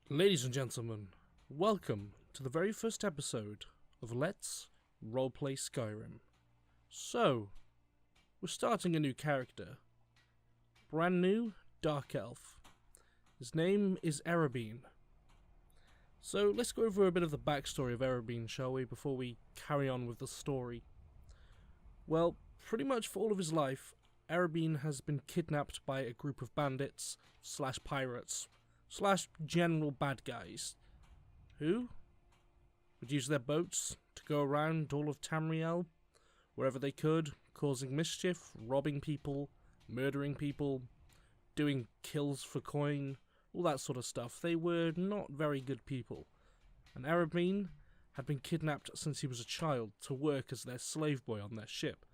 Ladies and gentlemen, welcome to the very first episode of Let's Roleplay Skyrim. So, we're starting a new character. Brand new Dark Elf. His name is Erebine. So let's go over a bit of the backstory of Erebine, shall we, before we carry on with the story. Well, pretty much for all of his life, Erebine has been kidnapped by a group of bandits / pirates / general bad guys, who would use their boats to go around all of Tamriel, wherever they could, causing mischief, robbing people, murdering people, doing kills for coin, all that sort of stuff. They were not very good people, and Erebine had been kidnapped since he was a child to work as their slave boy on their ship.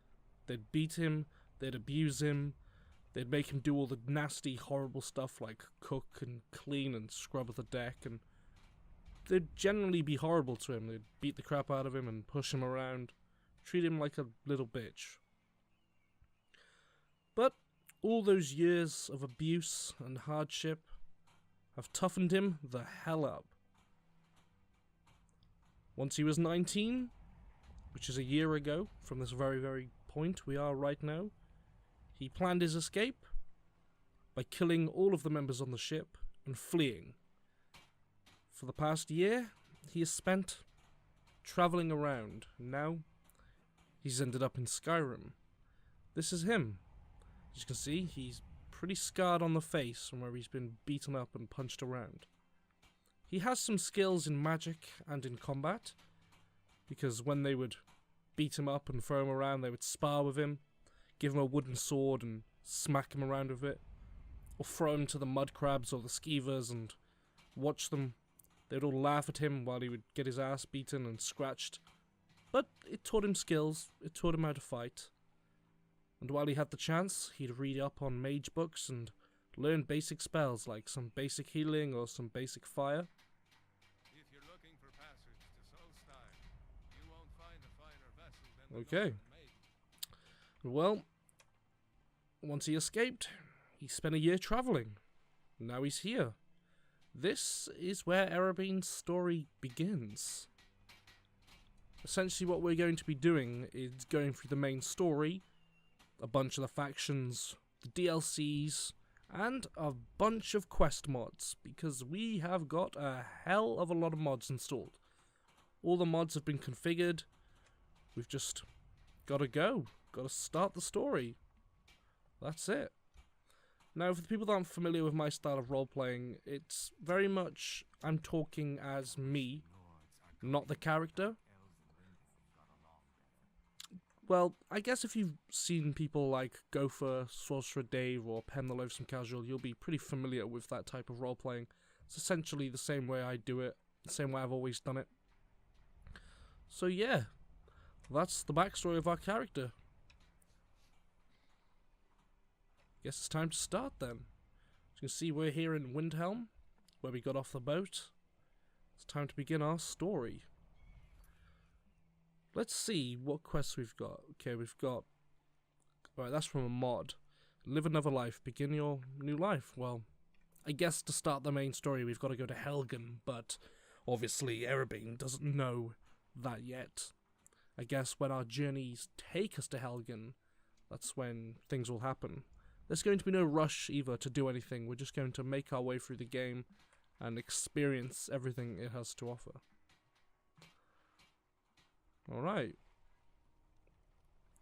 They'd beat him, they'd abuse him, they'd make him do all the nasty, horrible stuff like cook and clean and scrub the deck, and they'd generally be horrible to him. They'd beat the crap out of him and push him around, treat him like a little bitch. But all those years of abuse and hardship have toughened him the hell up. Once he was 19, which is a year ago from this very point we are right now, he planned his escape by killing all of the members on the ship and fleeing. For the past year, he has spent travelling around. Now, he's ended up in Skyrim. This is him. As you can see, he's pretty scarred on the face from where he's been beaten up and punched around. He has some skills in magic and in combat, because when they would beat him up and throw him around, they would spar with him, give him a wooden sword and smack him around with it, or throw him to the mud crabs or the skeevers and watch them. They would all laugh at him while he would get his ass beaten and scratched. But it taught him skills, it taught him how to fight. And while he had the chance, he'd read up on mage books and learn basic spells like some basic healing or some basic fire. If you're looking for passage to Solstheim, you won't find a finer vessel than the Okay. Northern Maiden. Well, once he escaped, he spent a year travelling. Now he's here. This is where Erebine's story begins. Essentially what we're going to be doing is going through the main story, a bunch of the factions, the DLCs, and a bunch of quest mods, because we have got a hell of a lot of mods installed. All the mods have been configured. We've just gotta go. Gotta start the story. That's it. Now, for the people that aren't familiar with my style of role-playing, it's very much I'm talking as me, not the character. Well, I guess if you've seen people like Gopher, Sorcerer Dave, or Pen the Loathsome Casual, you'll be pretty familiar with that type of role-playing. It's essentially the same way I do it, the same way I've always done it. So yeah, that's the backstory of our character. Guess it's time to start then. As you can see, we're here in Windhelm, where we got off the boat. It's time to begin our story. Let's see what quests we've got. Okay, we've got... Alright, that's from a mod. Live another life. Begin your new life. Well, I guess to start the main story we've got to go to Helgen, but obviously Erebine doesn't know that yet. I guess when our journeys take us to Helgen, that's when things will happen. There's going to be no rush either to do anything. We're just going to make our way through the game and experience everything it has to offer. Alright.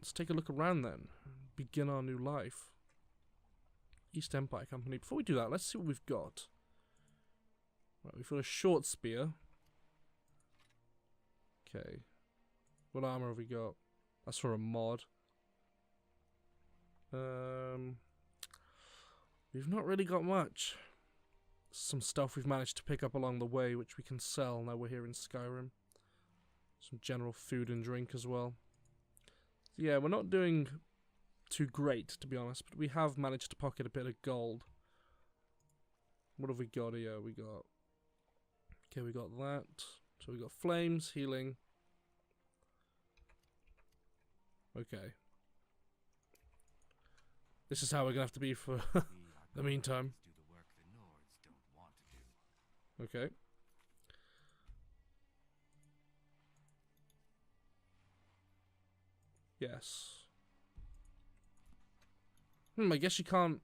Let's take a look around then. Begin our new life. East Empire Company. Before we do that, let's see what we've got. Right, we've got a short spear. Okay. What armor have we got? That's for a mod. We've not really got much. Some stuff we've managed to pick up along the way, which we can sell now we're here in Skyrim. Some general food and drink as well. So yeah, we're not doing too great, to be honest, but we have managed to pocket a bit of gold. What have we got here? We got... Okay, we got that. So we got flames, healing. Okay. This is how we're gonna have to be for the meantime. Do the work the Nords don't want to do. Okay. Yes. I guess you can't...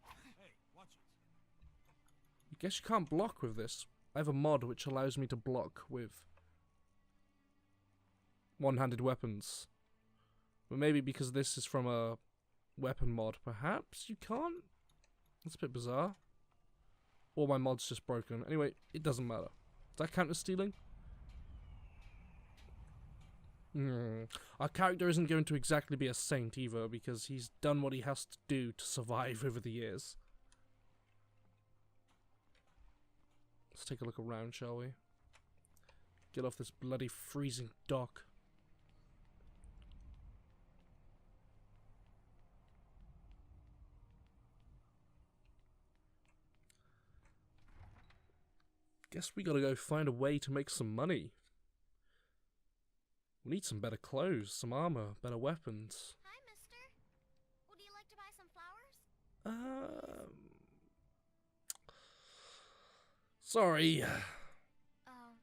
I guess you can't block with this. I have a mod which allows me to block with one-handed weapons. But maybe because this is from a weapon mod, perhaps you can't? That's a bit bizarre. Or my mod's just broken. Anyway, it doesn't matter. Does that count as stealing? Our character isn't going to exactly be a saint either, because he's done what he has to do to survive over the years. Let's take a look around, shall we? Get off this bloody freezing dock. Guess we gotta go find a way to make some money. We need some better clothes, some armor, better weapons. Hi, mister. Would you like to buy some flowers? Sorry. Oh,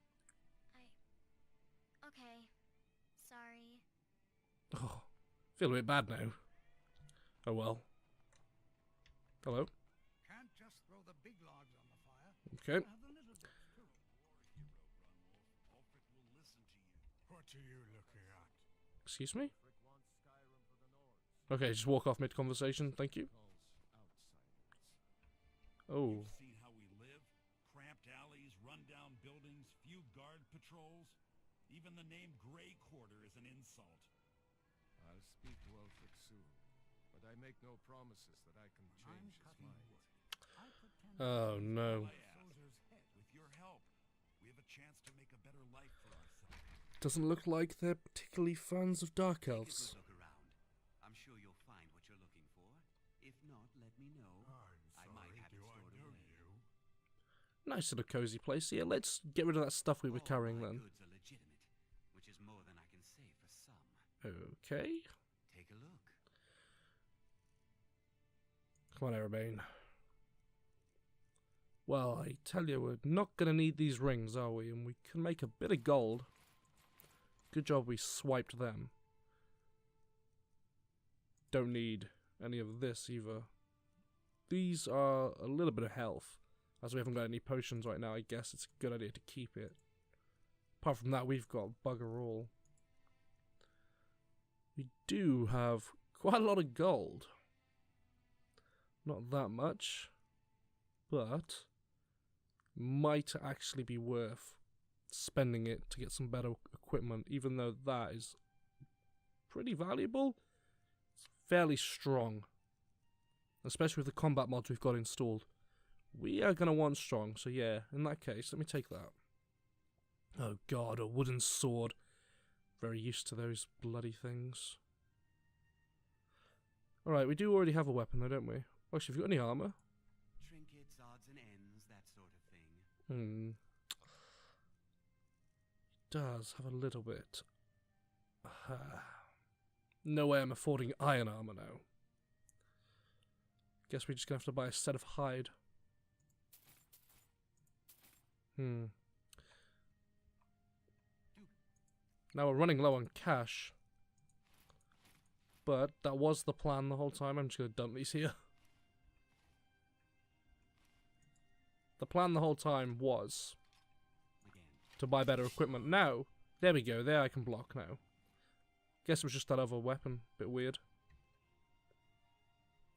okay. Sorry. Oh, feel a bit bad now. Oh well. Hello. Can't just throw the big logs on the fire. Okay. Have the little bits too. What are you looking at? Excuse me? Okay, just walk off mid-conversation, thank you. Oh. You've seen how we live? Cramped alleys, run-down buildings, few guard patrols. Even the name Grey Quarter is an insult. I'll speak to Ulfric soon, but I make no promises that I can change his mind. Oh no. With your help, we have a chance to make a better life for ourselves. Doesn't look like they're particularly fans of Dark Elves. Look around. I'm sure you'll find what you're looking for. If not, let me know. I might have it stored away. Nice little cozy place here. Let's get rid of that stuff we were carrying then. Goods are legitimate, which is more than I can say for some. Okay. Take a look. Come on, Erebane. Well, I tell you, we're not going to need these rings, are we? And we can make a bit of gold. Good job we swiped them. Don't need any of this either. These are a little bit of health. As we haven't got any potions right now, I guess it's a good idea to keep it. Apart from that, we've got bugger all. We do have quite a lot of gold. Not that much. But might actually be worth spending it to get some better equipment, even though that is pretty valuable. It's fairly strong, especially with the combat mods we've got installed. We are going to want strong, so yeah, in that case, let me take that. Oh god, a wooden sword. Very used to those bloody things. Alright, we do already have a weapon though, don't we? Actually, have you got any armor? Trinkets, odds and ends, that sort of thing. Does have a little bit. No way I'm affording iron armor now. Guess we're just gonna have to buy a set of hide. Now we're running low on cash. But that was the plan the whole time. I'm just gonna dump these here. The plan the whole time was to buy better equipment. Now, there we go. There I can block now. Guess it was just that other weapon. Bit weird.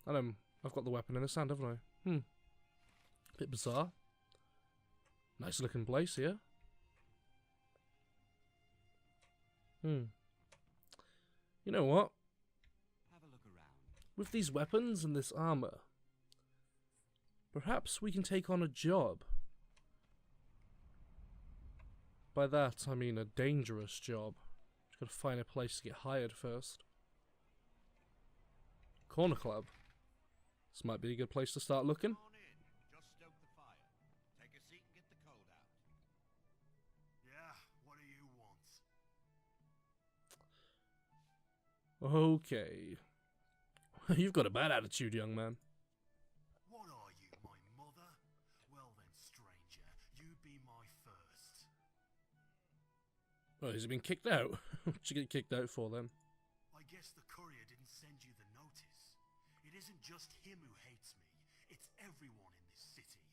And I've got the weapon in the sand, haven't I? Bit bizarre. Nice looking place here. You know what? Have a look around. With these weapons and this armor, perhaps we can take on a job. By that, I mean a dangerous job. Just gotta find a place to get hired first. Corner Club. This might be a good place to start looking. Come on in. Just stoke the fire. Take a seat and get the cold out. Yeah, what do you want? Okay. You've got a bad attitude, young man. What are you, my mother? Well then, stranger, you be my Oh, he's been kicked out. What'd you get kicked out for then? I guess the courier didn't send you the notice. It isn't just him who hates me. It's everyone in this city.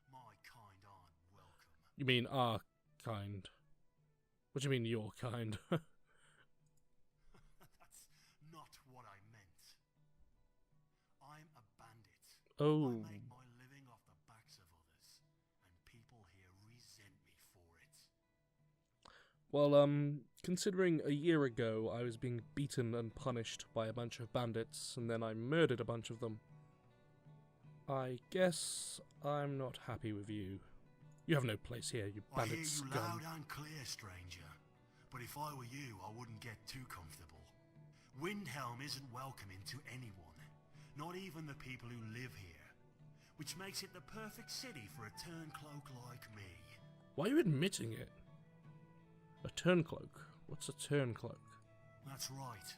My kind aren't welcome. You mean our kind? What do you mean your kind? That's not what I meant. I'm a bandit. Oh. I make my living off the backs of others, and people here resent me for it. Well, considering a year ago I was being beaten and punished by a bunch of bandits, and then I murdered a bunch of them, I guess I'm not happy with you. You have no place here, you I hear bandit you scum. loud and clear, stranger. But if I were you, I wouldn't get too comfortable. Windhelm isn't welcoming to anyone, not even the people who live here, which makes it the perfect city for a turncloak like me. Why are you admitting it? A turncloak? What's a turncloak? That's right.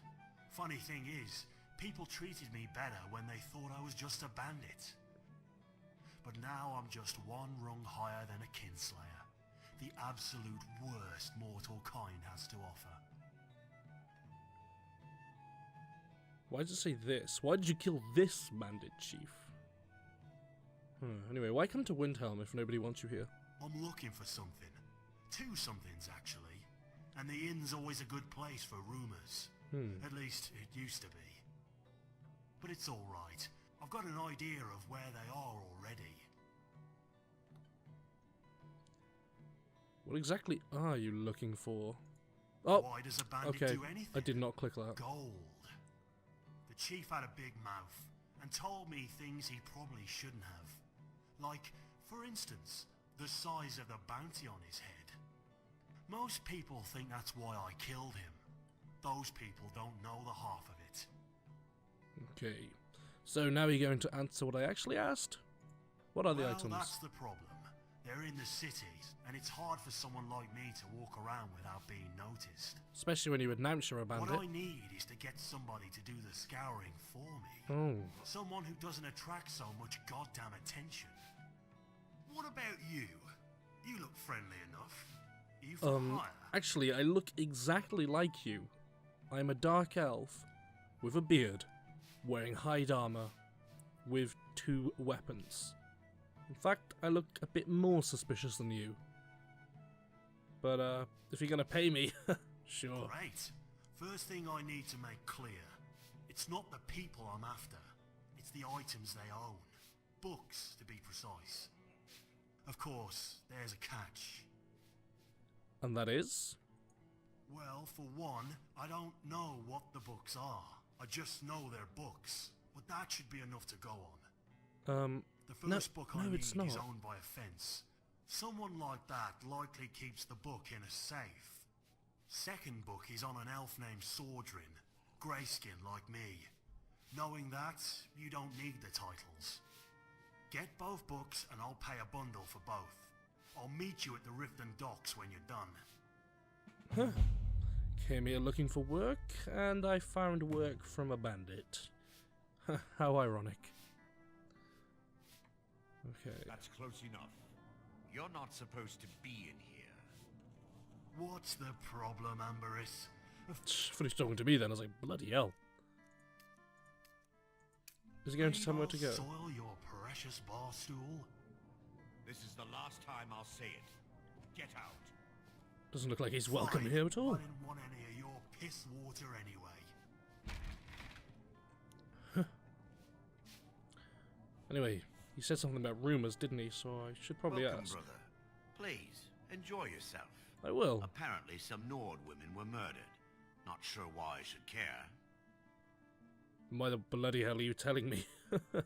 Funny thing is, people treated me better when they thought I was just a bandit. But now I'm just one rung higher than a kinslayer. The absolute worst mortal kind has to offer. Why does it say this? Why did you kill this bandit chief? Anyway, why come to Windhelm if nobody wants you here? I'm looking for something. Two somethings, actually. And the inn's always a good place for rumours. At least, it used to be. But it's alright. I've got an idea of where they are already. What exactly are you looking for? Oh, Why does a bandit okay. do anything? I did not click that. Gold. The chief had a big mouth and told me things he probably shouldn't have. Like, for instance, the size of the bounty on his head. Most people think that's why I killed him. Those people don't know the half of it. Okay. So now you're going to answer what I actually asked? What are the items? That's the problem. They're in the cities, and it's hard for someone like me to walk around without being noticed. Especially when you announce you're a bandit. What I need is to get somebody to do the scouring for me. Oh. Someone who doesn't attract so much goddamn attention. What about you? You look friendly enough. Are you for hire? Actually, I look exactly like you. I'm a dark elf with a beard, wearing hide armor, with 2 weapons. In fact, I look a bit more suspicious than you. But, if you're gonna pay me, sure. Great. First thing I need to make clear. It's not the people I'm after. It's the items they own. Books, to be precise. Of course, there's a catch. And that is? Well, for one, I don't know what the books are. I just know they're books. But that should be enough to go on. The first book I need is owned by a fence. Someone like that likely keeps the book in a safe. Second book is on an elf named Sordrin, greyskin like me. Knowing that, you don't need the titles. Get both books and I'll pay a bundle for both. I'll meet you at the Riften docks when you're done. Huh. Came here looking for work, and I found work from a bandit. How ironic. Okay. That's close enough. You're not supposed to be in here. What's the problem, Amberis? I thought he was talking to me then. I was like, bloody hell. Is he going to tell me where to go? Soil your precious bar stool? This is the last time I'll say it. Get out. Doesn't look like he's welcome Fine. here at all. I didn't want any of your piss water anyway. Anyway, he said something about rumours, didn't he? So I should probably Welcome, ask. brother. Please, enjoy yourself. I will. Apparently some Nord women were murdered. Not sure why I should care. Why the bloody hell are you telling me? Heard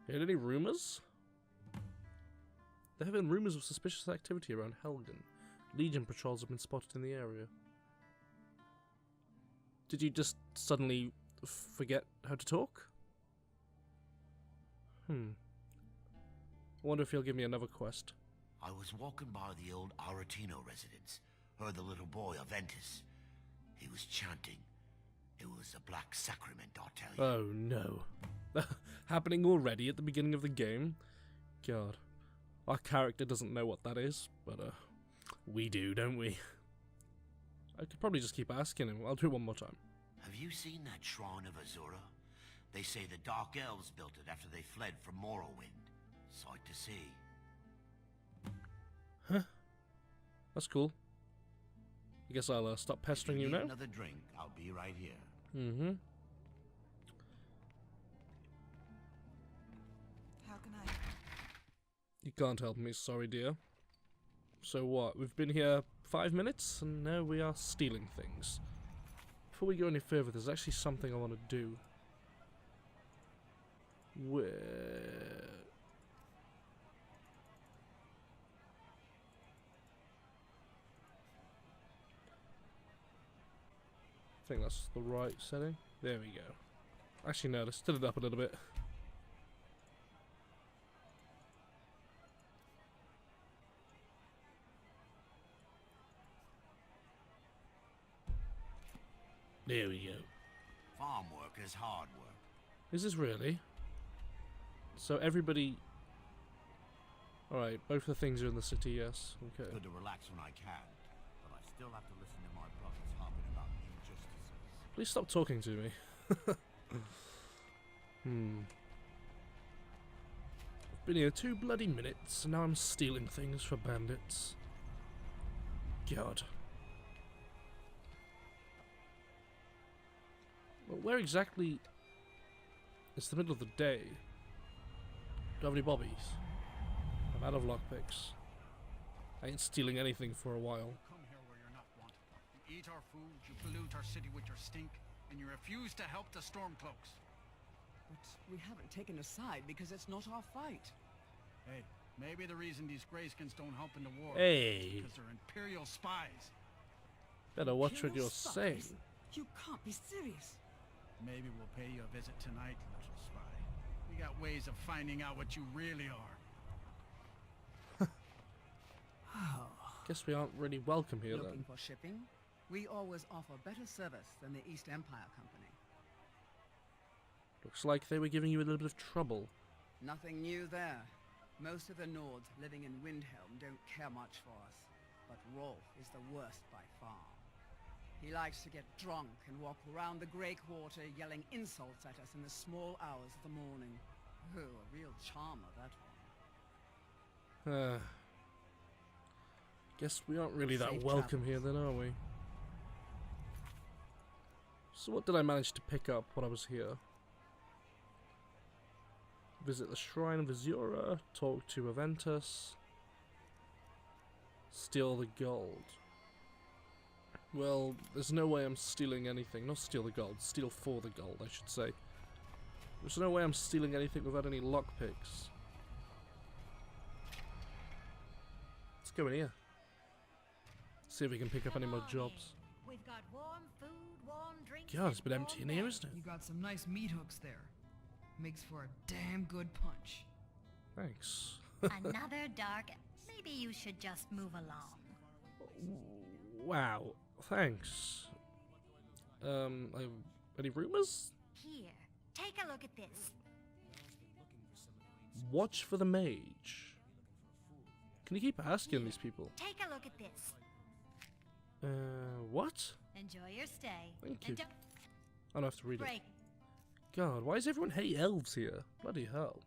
any rumours? There have been rumours of suspicious activity around Helgen. Legion patrols have been spotted in the area. Did you just suddenly forget how to talk? I wonder if he'll give me another quest. I was walking by the old Aretino residence. Heard the little boy, Aventus. He was chanting. It was a black sacrament, I'll tell you. Oh no. Happening already at the beginning of the game? God. Our character doesn't know what that is, but We do, don't we? I could probably just keep asking him. I'll do it one more time. Have you seen that shrine of Azura? They say the Dark Elves built it after they fled from Morrowind. Sight to see. Huh? That's cool. I guess I'll stop pestering you now. Another drink. I'll be right here. Mm-hmm. How can I? You can't help me, sorry, dear. So what? We've been here 5 minutes, and now we are stealing things. Before we go any further, there's actually something I want to do. Where? I think that's the right setting. There we go. Actually, no, let's still it up a little bit. There we go. Farm work is hard work. Is this really? So everybody... Alright, both the things are in the city, yes. Okay. Good to relax when I can, but I still have to listen to my brothers harping about injustices. Please stop talking to me. I've been here 2 bloody minutes, and now I'm stealing things for bandits. God. Well, where exactly... It's the middle of the day. Do I have any bobbies? I'm out of lockpicks. I ain't stealing anything for a while. Come here where you're not wanted. You eat our food, you pollute our city with your stink, and you refuse to help the Stormcloaks. But we haven't taken a side because it's not our fight. Hey, maybe the reason these Greyskins don't help in the war Hey. is because they're Imperial spies. Better watch what Imperial you're saying. spies? You can't be serious. Maybe we'll pay you a visit tonight, little spy. We got ways of finding out what you really are. Guess we aren't really welcome here Looking then. for shipping? We always offer better service than the East Empire Company. Looks like they were giving you a little bit of trouble. Nothing new there. Most of the Nords living in Windhelm don't care much for us. But Rolf is the worst by far. He likes to get drunk and walk around the Grey Quarter yelling insults at us in the small hours of the morning. Oh, a real charmer, that one. Guess we aren't really that Safe welcome travels. here then, are we? So what did I manage to pick up when I was here? Visit the Shrine of Azura, talk to Aventus, steal the gold. Well, there's no way I'm stealing anything. Not steal the gold, steal for the gold, I should say. There's no way I'm stealing anything without any lockpicks. Let's go in here. See if we can pick up any more jobs. We've got warm food, warm drinks. God, it's and been empty in warm here, beds. isn't it? You got some nice meat hooks there. Makes for a damn good punch. Thanks. Another dark. Maybe you should just move along. Wow, thanks. Any rumors? Here, take a look at this. Watch for the mage. Can you keep asking these people? Take a look at this. What? Enjoy your stay. Thank And you. I don't have to read it. break. God, why does everyone hate elves here? Bloody hell.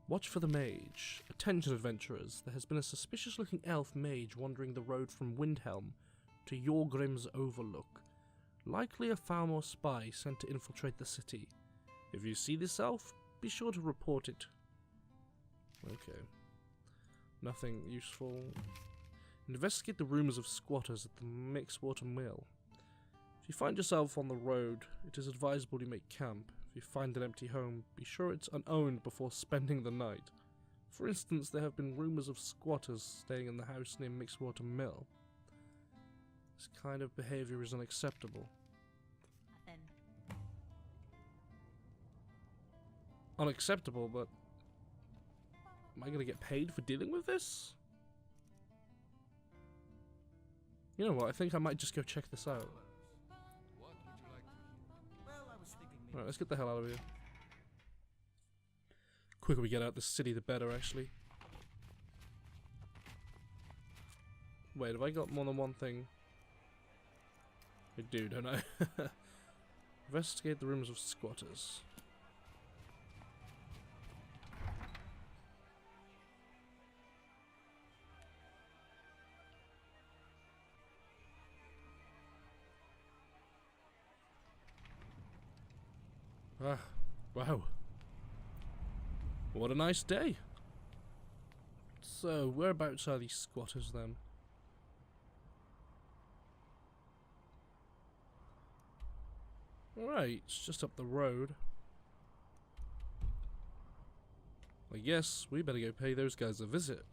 Watch for the mage. Attention, adventurers. There has been a suspicious-looking elf mage wandering the road from Windhelm to Yorgrim's Overlook. Likely a farm or spy sent to infiltrate the city. If you see this elf, be sure to report it. Okay. Nothing useful. Investigate the rumours of squatters at the Mixwater Mill. If you find yourself on the road, it is advisable you make camp. If you find an empty home, be sure it's unowned before spending the night. For instance, there have been rumours of squatters staying in the house near Mixwater Mill. This kind of behaviour is unacceptable. Nothing. Unacceptable, but... Am I going to get paid for dealing with this? You know what, I think I might just go check this out. What would you like to hear? Well, I was thinking Alright, let's get the hell out of here. Quicker we get out of the city, the better, actually. Wait, have I got more than one thing? I do, don't I? Investigate the rooms of squatters. Ah, wow. What a nice day. So, whereabouts are these squatters then? Alright, it's just up the road. I guess we better go pay those guys a visit.